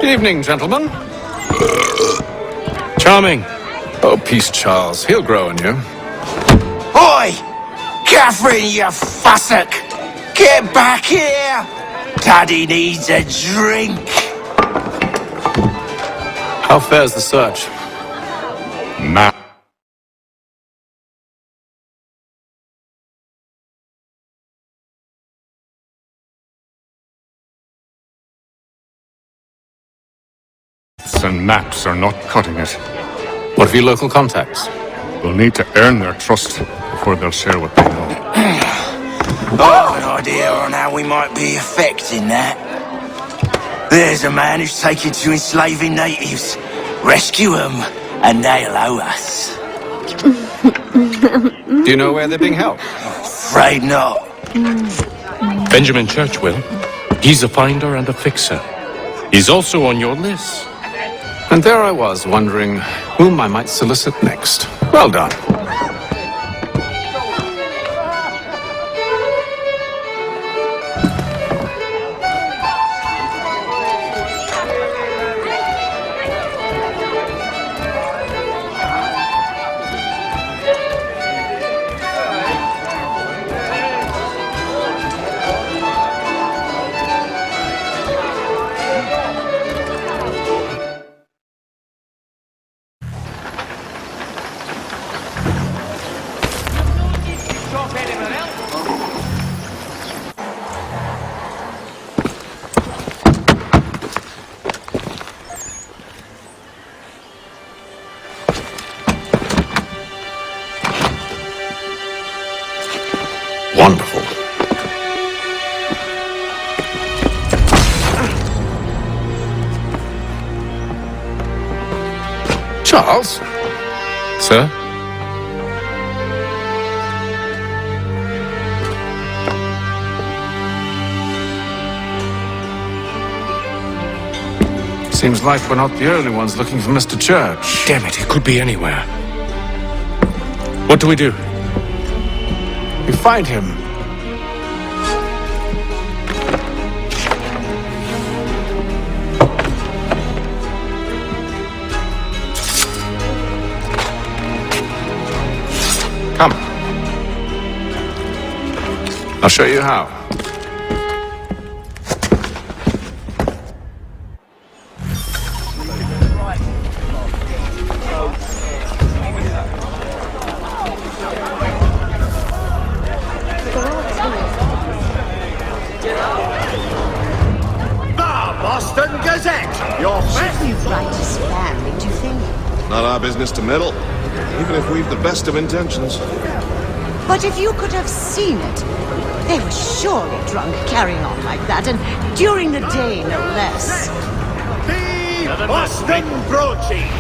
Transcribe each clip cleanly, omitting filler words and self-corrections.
Evening, gentlemen. Charming. Oh, peace, Charles. He'll grow on you. Oi! Catherine, you fussock! Get back here! Daddy needs a drink! How fares the search? Ma. And maps are not cutting it. What of your local contacts? We'll need to earn their trust before they'll share what they know. I've an idea on how we might be affecting that. There's a man who's taken to enslaving natives. Rescue them, and they'll owe us. Do you know where they're being held? Afraid not. Benjamin Churchwill. He's a finder and a fixer. He's also on your list. And there I was, wondering whom I might solicit next. Well done. Wonderful. Charles? Sir? Seems like we're not the only ones looking for Mr. Church. Damn it, he could be anywhere. What do we do? We find him. Come. I'll show you how. Boston Gazette! Your best! You've right to spam, don't you think? Not our business to meddle, even if we've the best of intentions. But if you could have seen it, they were surely drunk carrying on like that, and during the day, no less. The Boston Broadsheet!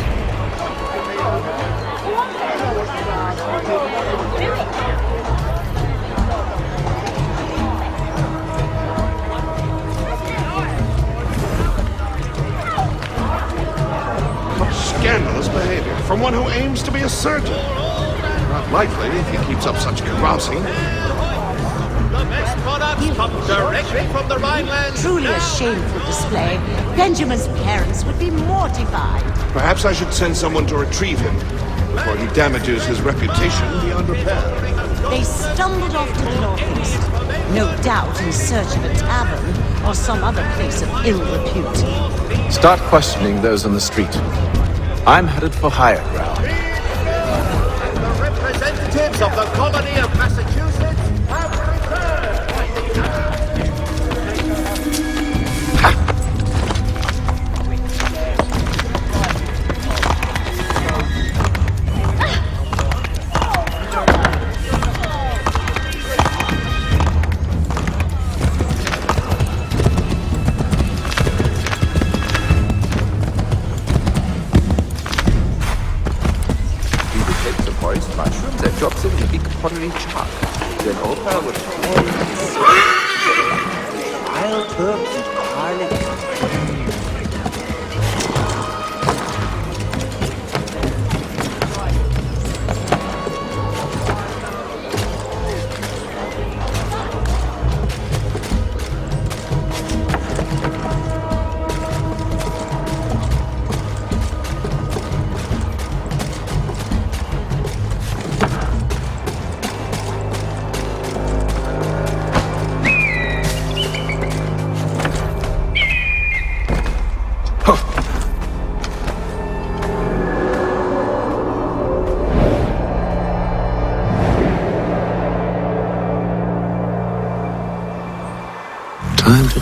Scandalous behavior from one who aims to be a surgeon. Not likely if he keeps up such carousing. The best products come directly from the Rhineland. Truly a shameful display. Benjamin's parents would be mortified. Perhaps I should send someone to retrieve him before he damages his reputation beyond repair. They stumbled off to the northeast, no doubt in search of a tavern or some other place of ill repute. Start questioning those on the street. I'm headed for higher ground. The representatives of the colony of Massachusetts have mushrooms and drops in the big pottery jar. Then Oprah would pour wild herbs and garlic.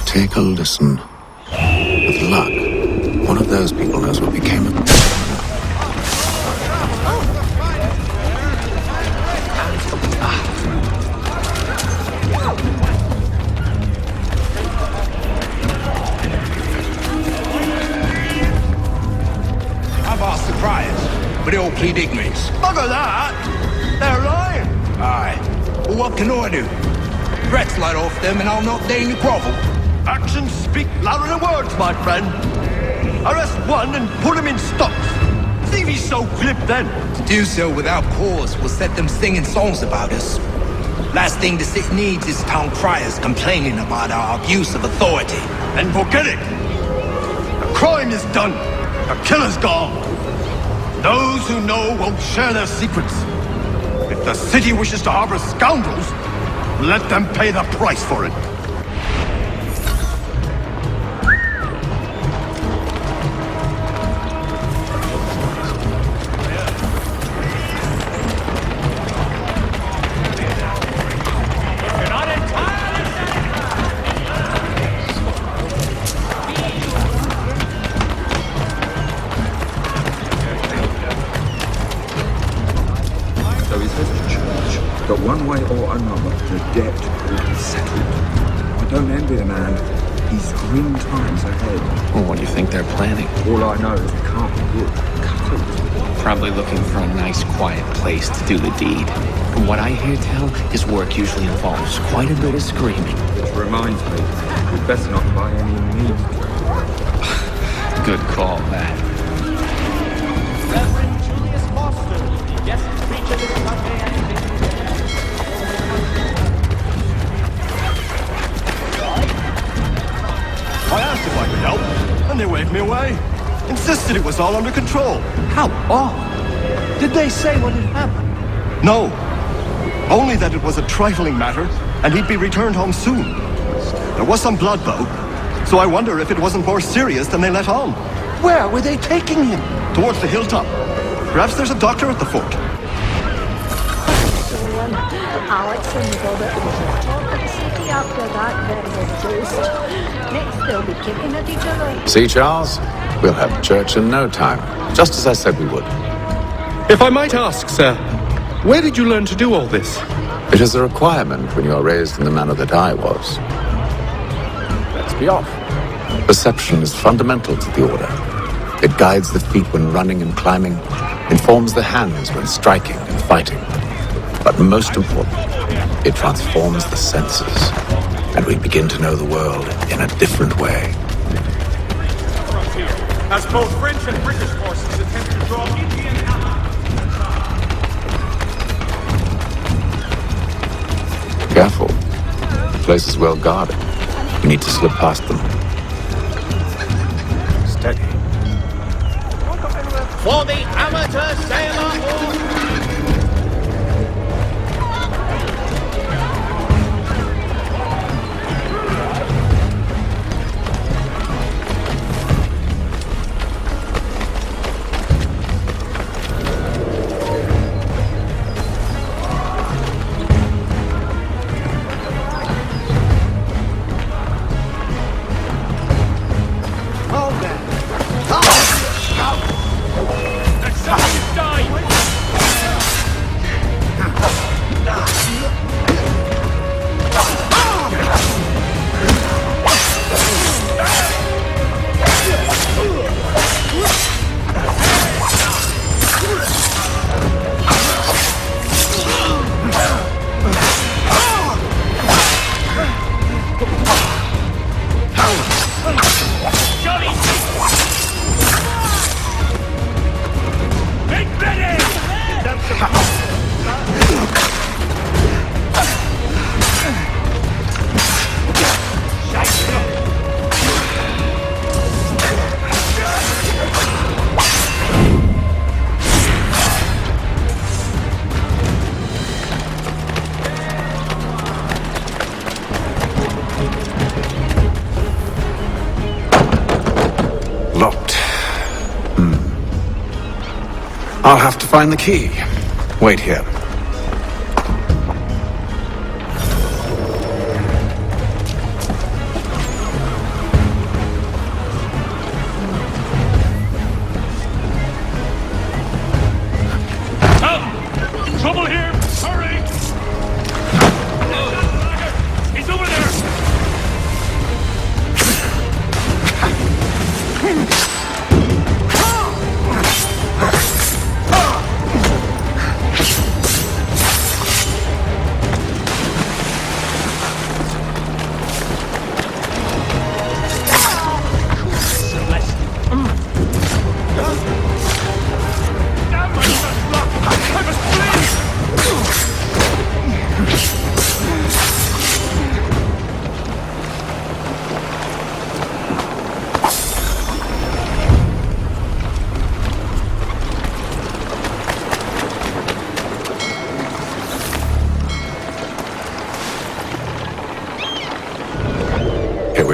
Take a listen. With luck, one of those people knows what became of... I've asked the priors, but they all plead ignorance. Bugger that! They're lying! Aye. Well, what can I do? Threats light off them and I'll not deign to grovel. Actions speak louder than words, my friend. Arrest one and put him in stocks. See if he's so glib then. To do so without cause will set them singing songs about us. Last thing the city needs is town criers complaining about our abuse of authority. Then forget it. The crime is done. The killer's gone. Those who know won't share their secrets. If the city wishes to harbor scoundrels, let them pay the price for it. So he says to church that one way or another the debt will be settled. I don't envy the man. He's grim times ahead. Well, what do you think they're planning? All I know is it can't be good. Probably looking for a nice, quiet place to do the deed. From what I hear tell, his work usually involves quite a bit of screaming. Which reminds me, we'd better not buy any meat. Good call, that. Reverend Julius Foster, guest preacher this Sunday at I asked if I could help, and they waved me away. Insisted it was all under control. How odd. Did they say what had happened? No. Only that it was a trifling matter, and he'd be returned home soon. There was some blood, though, so I wonder if it wasn't more serious than they let on. Where were they taking him? Towards the hilltop. Perhaps there's a doctor at the fort. Alex and Robert will talk at the city after that very toast. Next, they'll be kicking at each other. See, Charles? We'll have church in no time, just as I said we would. If I might ask, sir, where did you learn to do all this? It is a requirement when you are raised in the manner that I was. Let's be off. Perception is fundamental to the order. It guides the feet when running and climbing, informs the hands when striking and fighting. But most important, it transforms the senses, and we begin to know the world in a different way. As both French and British forces attempt to draw Indian Careful. The place is well guarded. We need to slip past them. Steady. For the amateur sailor. Locked. I'll have to find the key. Wait here.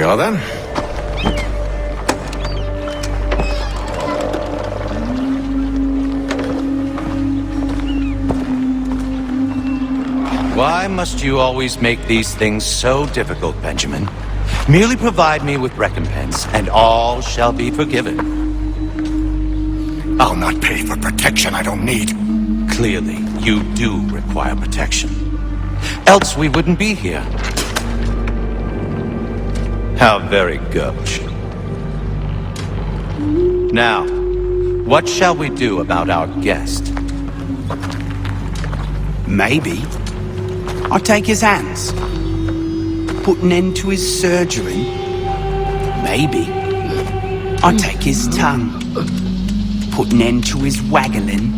are then. Why must you always make these things so difficult, Benjamin? Merely provide me with recompense, and all shall be forgiven. I'll not pay for protection I don't need. Clearly, you do require protection. Else we wouldn't be here. How very gauche. Now, what shall we do about our guest? Maybe I'll take his hands. Put an end to his surgery. Maybe I'll take his tongue. Put an end to his waggling.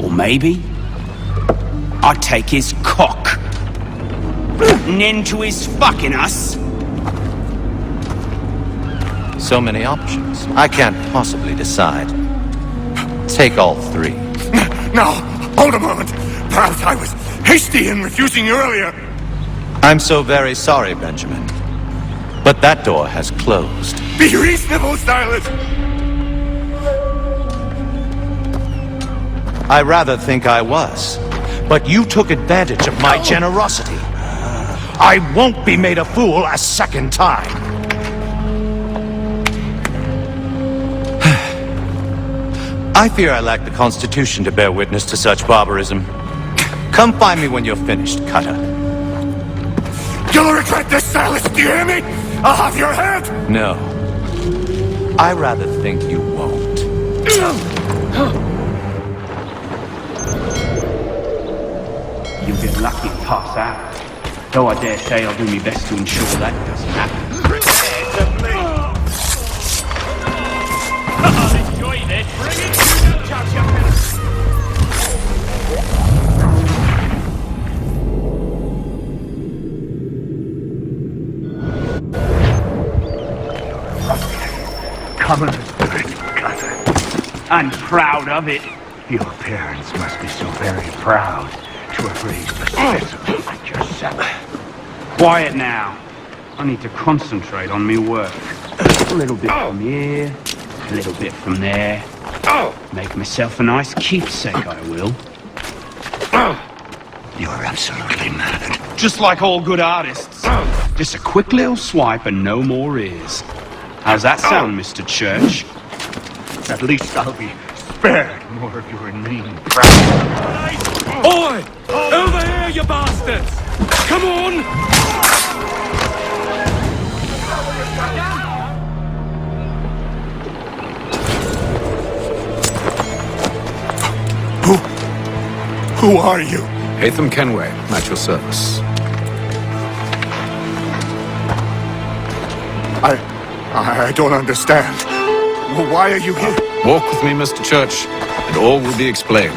Or maybe I'll take his cock. Put an end to his fucking us. So many options. I can't possibly decide. Take all three. No, hold a moment. Perhaps I was hasty in refusing you earlier. I'm so very sorry, Benjamin. But that door has closed. Be reasonable, Silas. I rather think I was. But you took advantage of my generosity. I won't be made a fool a second time. I fear I lack the constitution to bear witness to such barbarism. Come find me when you're finished, Cutter. You'll regret this, Silas, do you hear me? I'll have your head! No. I rather think you won't. You'll be lucky to pass out. Though I dare say I'll do my best to ensure that doesn't happen. Enjoy this. Bring it to the touch. Common spirit, Cutter. I'm proud of it. Your parents must be so very proud to have raised a specimen like yourself. Quiet now. I need to concentrate on me work. A little bit from here, a little bit from there. Make myself a nice keepsake, I will. You're absolutely mad. Just like all good artists. Just a quick little swipe and no more is. How's that sound, Mr. Church? At least I'll be spared more of your mean practice. Oi! Over here, you bastards! Come on! Who are you? Hatham Kenway, at your service. I don't understand. Well, why are you here? Walk with me, Mr. Church, and all will be explained.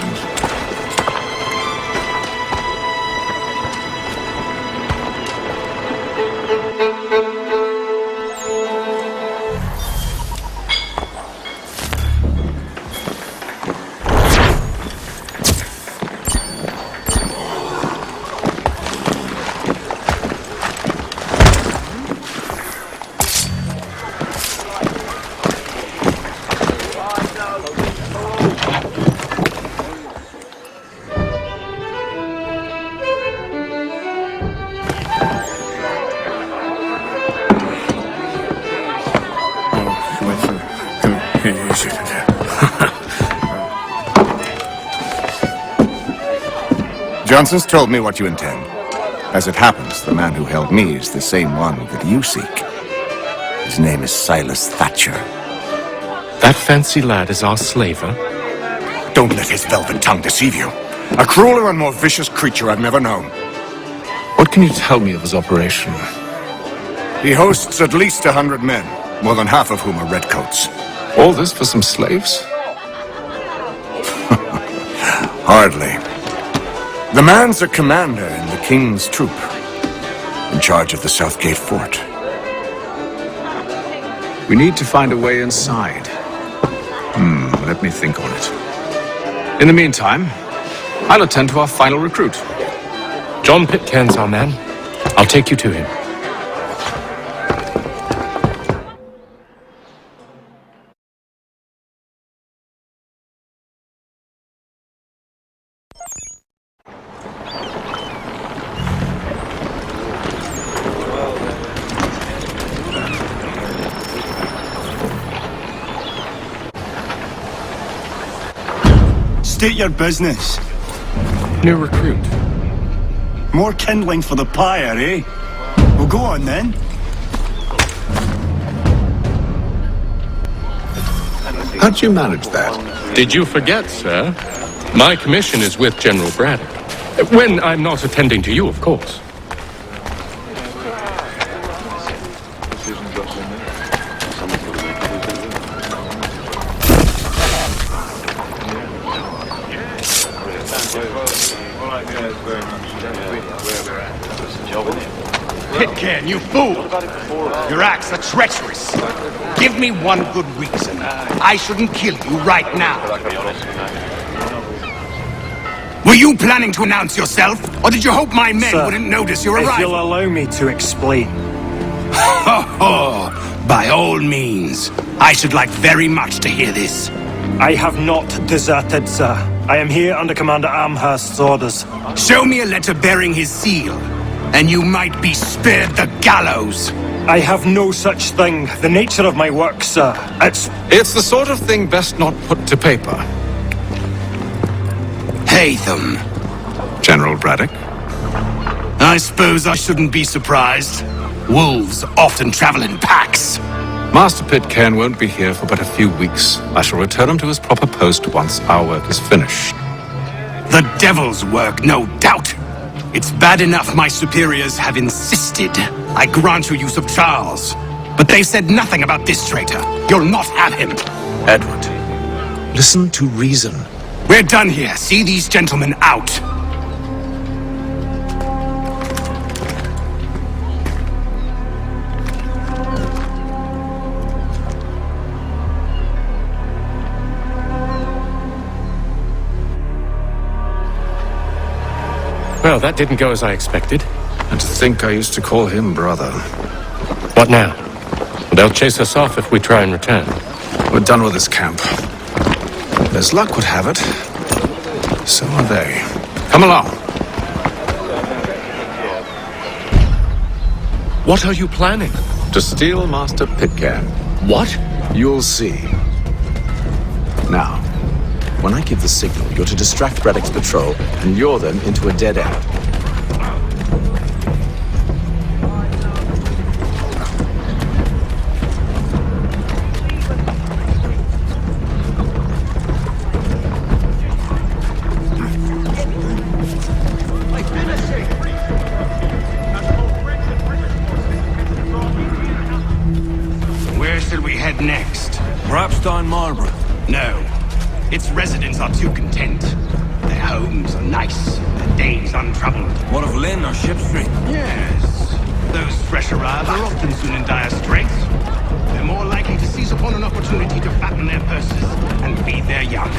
Johnson's told me what you intend. As it happens, the man who held me is the same one that you seek. His name is Silas Thatcher. That fancy lad is our slaver? Don't let his velvet tongue deceive you. A crueler and more vicious creature I've never known. What can you tell me of his operation? He hosts at least 100 men, more than half of whom are redcoats. All this for some slaves? Hardly. The man's a commander in the King's troop, in charge of the Southgate Fort. We need to find a way inside. Let me think on it. In the meantime, I'll attend to our final recruit. John Pitcairn's our man. I'll take you to him. state your business. New recruit. More kindling for the pyre, eh? Well, go on then. How'd you manage that? Did you forget, sir? My commission is with General Braddock. When I'm not attending to you, of course. Pitcairn, you fool! Your acts are treacherous. Give me one good reason. I shouldn't kill you right now. Were you planning to announce yourself, or did you hope my men wouldn't notice your arrival? If you'll allow me to explain. Ho ho! By all means. I should like very much to hear this. I have not deserted, sir. I am here under Commander Amherst's orders. Show me a letter bearing his seal, and you might be spared the gallows. I have no such thing. The nature of my work, sir. It's the sort of thing best not put to paper. Haytham. General Braddock? I suppose I shouldn't be surprised. Wolves often travel in packs. Master Pitcairn won't be here for but a few weeks. I shall return him to his proper post once our work is finished. The devil's work, no doubt. It's bad enough my superiors have insisted I grant you use of Charles. But they've said nothing about this traitor. You'll not have him. Edward, listen to reason. We're done here. See these gentlemen out. Well, that didn't go as I expected. And to think I used to call him brother. What now? They'll chase us off if we try and return. We're done with this camp. As luck would have it, so are they. Come along. What are you planning? To steal Master Pitcairn. What? You'll see. Now, when I give the signal, you're to distract Braddock's patrol and lure them into a dead end. Where should we head next? Perhaps down Marlborough. No. Its residents are too content. Their homes are nice, their days untroubled. What of Lynn or Ship Street? Yes. Those fresh arrivals are often soon in dire straits. They're more likely to seize upon an opportunity to fatten their purses and feed their young.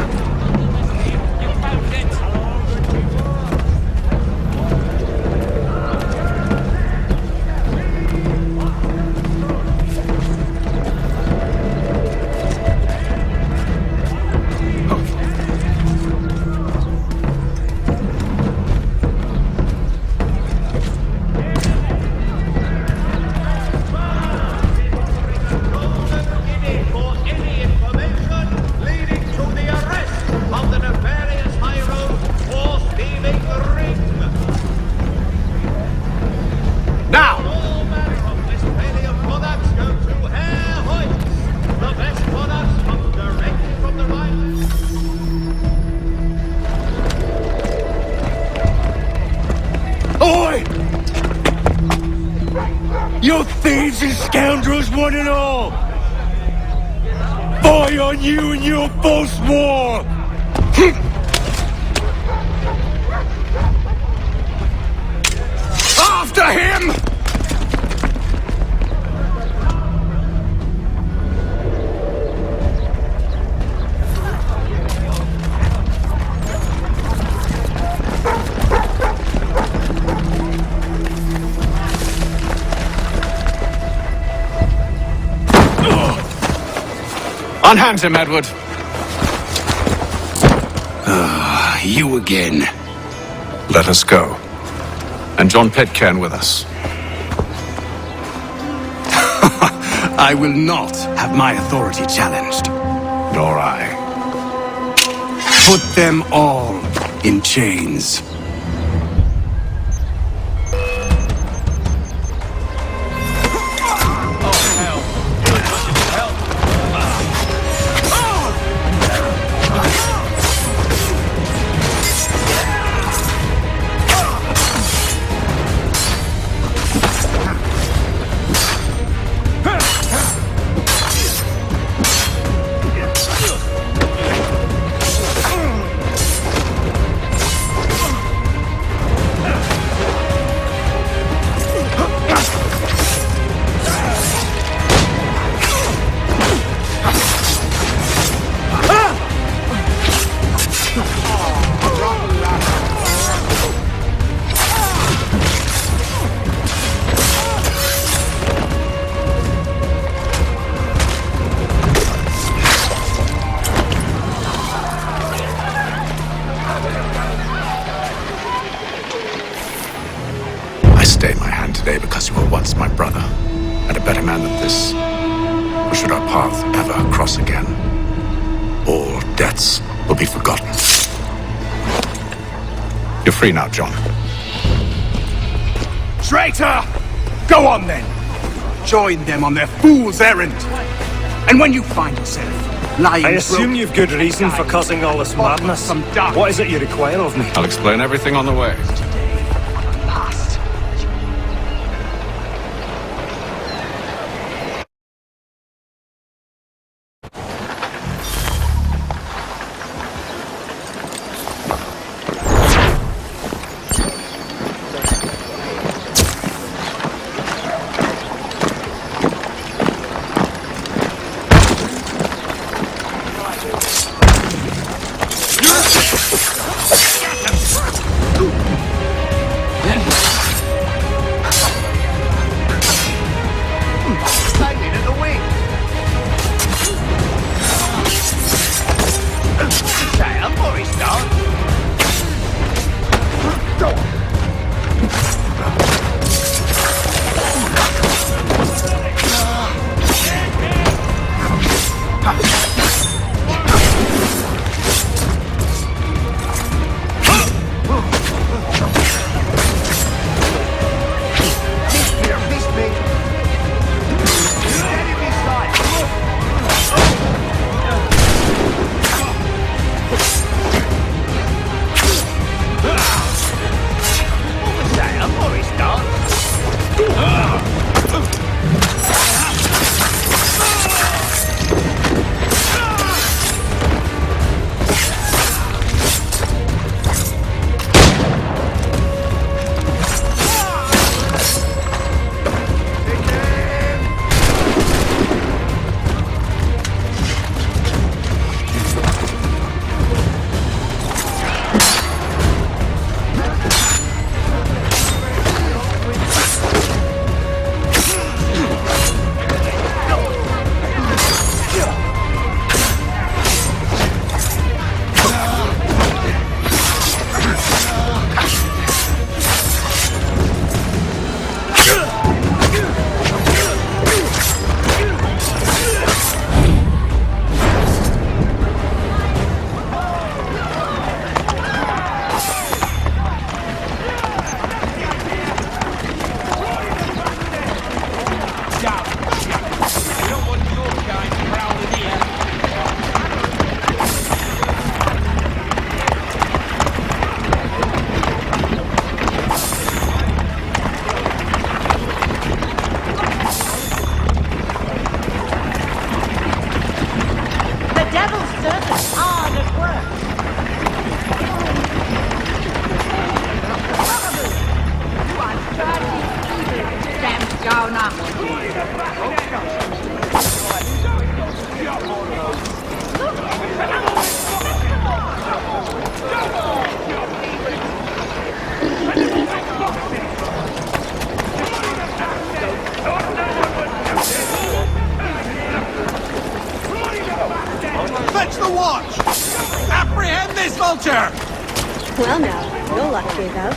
You thieves and scoundrels, one and all! Fie on you and your false war! After him! Unhand him, Edward. You again. Let us go. And John Pitcairn with us. I will not have my authority challenged. Nor I. Put them all in chains. I stayed my hand today because you were once my brother, and a better man than this. Or should our path ever cross again, all debts will be forgotten. You're free now, John. Traitor! Go on then! Join them on their fool's errand! And when you find yourself lying... I assume you've good reason for causing all this madness. What is it you require of me? I'll explain everything on the way. Fetch the watch! Apprehend this vulture! Well now, you're lucky though.